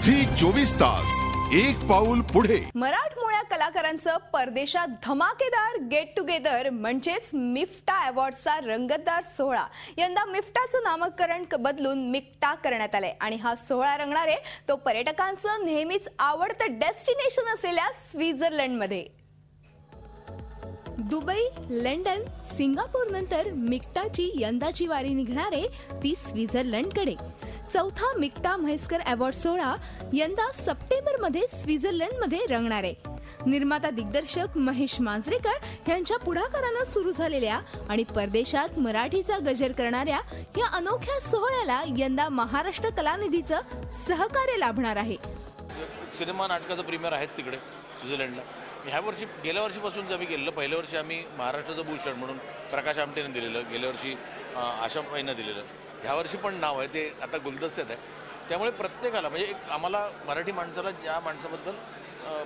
Zee 24 तास एक पाऊल पुढे। मराठमोळ्या कलाकारांचं परदेशात धमाकेदार गेट टुगेदर म्हणजेच मिफ्टा अवॉर्डचा रंगतदार सोहळा। यंदा मिफ्टाचं नामकरण बदलून मिक्टा करण्यात आलंय आणि हा सोहळा रंगणारे तो पर्यटकांचं नेहमीच आवडतं डेस्टिनेशन असलेल्या स्वित्झर्लंडमध्ये। दुबई, लंडन, सिंगापूर नंतर मिक्टाची यंदाची वारी निघणारे ती स्वित्झर्लंडकडे। चौथा मिक्टा म्हैसकर अवॉर्ड सोहळा यंदा सप्टेंबरमध्ये स्वित्झर्लंडमध्ये रंगणार आहे। निर्माता दिग्दर्शक महेश मांजरेकर यांच्या पुढाकारानं सुरू झालेल्या आणि परदेशात मराठीचा गजर करणाऱ्या या अनोख्या सोहळ्याला यंदा महाराष्ट्र कलानिधीचं सहकार्य लाभणार आहे। सिनेमा नाटकाचं प्रीमियर आहेच तिकडे स्वित्झर्लंडला। ह्या वर्षी गेल्या वर्षीपासून आम्ही गेलेलं, पहिल्या वर्षी आम्ही महाराष्ट्राचं भूषण म्हणून प्रकाश आमटेने दिलेलं, गेल्या वर्षी आशाबाईंना दिलेलं, ह्या वर्षी पण नाव आहे ते आता गुलदस्त्यात आहे। त्यामुळे प्रत्येकाला म्हणजे एक आम्हाला मराठी माणसाला ज्या माणसाबद्दल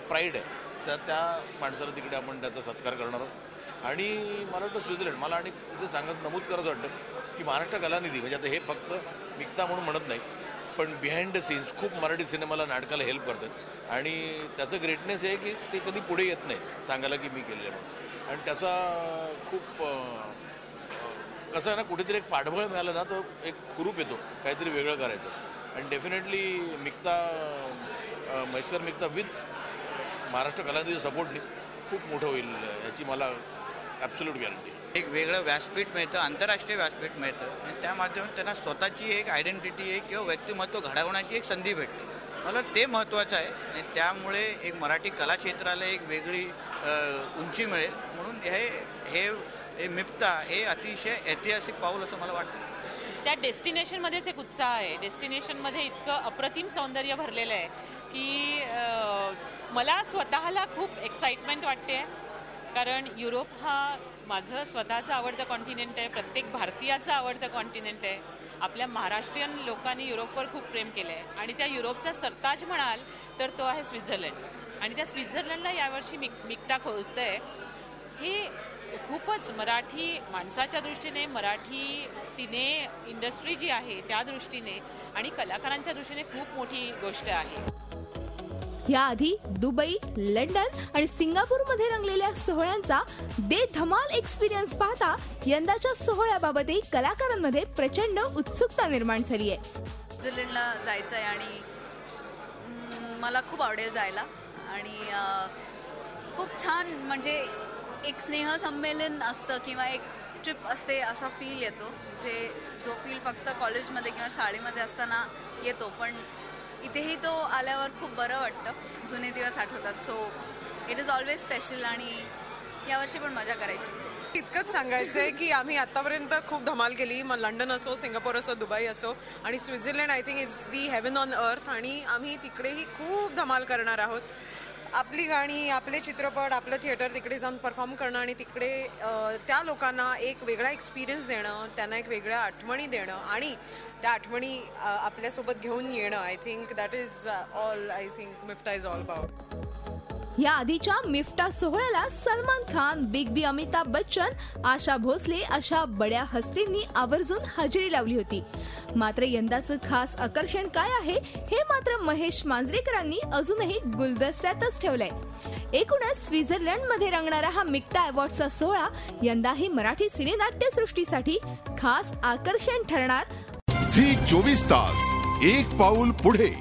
प्राईड आहे त्या माणसाला तिकडे आपण त्याचा सत्कार करणार आहोत। आणि मला वाटतं स्वित्झर्लंड, मला आणि इथे नमूद करायचं वाटतं की महाराष्ट्र कलानिधी म्हणजे आता हे फक्त मिक्ता म्हणून म्हणत नाही, पण बिहाइंड द सीन्स खूप मराठी सिनेमाला नाटकाला हेल्प करतात आणि त्याचं ग्रेटनेस आहे की ते कधी पुढे येत नाही सांगायला की मी केलेलं म्हणून। आणि त्याचा खूप कसं आहे ना, कुठेतरी एक पाठबळ मिळालं ना तर एक हुरूप येतो काहीतरी वेगळं करायचं। आणि डेफिनेटली मिक्ता म्हैसकर मिक्ता विथ महाराष्ट्र कलानिधी सपोर्टने खूप मोठं होईल याची मला ॲब्सोल्यूट गॅरंटी आहे। एक वेगळं व्यासपीठ मिळतं, आंतरराष्ट्रीय व्यासपीठ मिळतं आणि त्या माध्यमातून त्यांना स्वतःची एक आयडेंटिटी आहे किंवा व्यक्तिमत्व घडवण्याची एक संधी भेटते। मला ते महत्त्वाचं आहे आणि त्यामुळे एक मराठी कलाक्षेत्राला एक वेगळी उंची मिळेल म्हणून हे मिफ्टा हे अतिशय ऐतिहासिक पाऊल असं मला वाटतं। त्या डेस्टिनेशनमध्येच एक उत्साह आहे। डेस्टिनेशनमध्ये इतकं अप्रतिम सौंदर्य भरलेलं आहे की मला स्वतःला खूप एक्साइटमेंट वाटते, कारण युरोप हा माझं स्वतःचं आवडतं कॉन्टिनेंट आहे, प्रत्येक भारतीयाचं आवडतं कॉन्टिनेंट आहे। आपल्या महाराष्ट्रीयन लोकांनी युरोपवर खूप प्रेम केलं आहे आणि त्या युरोपचा सरताज म्हणाल तर तो आहे स्वित्झर्लंड। आणि त्या स्वित्झर्लंडला यावर्षी मिक्टा खोलतंय हे खूपच मराठी माणसाच्या दृष्टीने, मराठी सिने इंडस्ट्री जी आहे त्या दृष्टीने आणि कलाकारांच्या दृष्टीने खूप मोठी गोष्ट आहे। याआधी दुबई, लंडन आणि सिंगापूरमध्ये रंगलेल्या सोहळ्यांचा बेधमाल एक्सपिरियन्स पाहता यंदाच्या सोहळ्याबाबतही कलाकारांमध्ये प्रचंड उत्सुकता निर्माण झाली आहे। स्वित्झर्लंडला जायचं आहे आणि मला खूप आवडेल जायला आणि खूप छान म्हणजे एक स्नेहसंमेलन असतं किंवा एक ट्रिप असते असा फील येतो, जो फील फक्त कॉलेजमध्ये किंवा शाळेमध्ये असताना येतो, पण इथेही तो आल्यावर खूप बरं वाटतं, जुने दिवस आठवतात। So it is always special आणि यावर्षी पण मजा करायची। इतकंच सांगायचं आहे की आम्ही आतापर्यंत खूप धमाल केली, मग लंडन असो, सिंगापूर असो, दुबई असो आणि Switzerland I think it's the heaven on earth आणि आम्ही तिकडेही खूप धमाल करणार आहोत। आपली गाणी, आपले चित्रपट, आपलं थिएटर तिकडे जाऊन परफॉर्म करणं आणि तिकडे त्या लोकांना एक वेगळा एक्सपिरियन्स देणं, त्यांना एक वेगळ्या आठवणी देणं आणि त्या आठवणी आपल्यासोबत घेऊन येणं, I think that is all I think MIFTA is all about. या आधीच्या मिफ्टा सोहळ्याला सलमान खान, बिग बी अमिताभ बच्चन, आशा भोसले अशा बड्या हस्तींनी आवर्जून हजेरी लावली होती। मात्र यंदाचं खास आकर्षण काय आहे हे मात्र महेश मांजरेकरांनी अजूनही गुलदस्त्यातच ठेवलंय। एकूणच स्वित्झर्लंडमध्ये रंगणारा हा मिक्टा अवॉर्डचा सोहळा यंदाही मराठी सिनेनाट्यसृष्टीसाठी खास आकर्षण ठरणार। झी 24 तास एक पाऊल पुढे।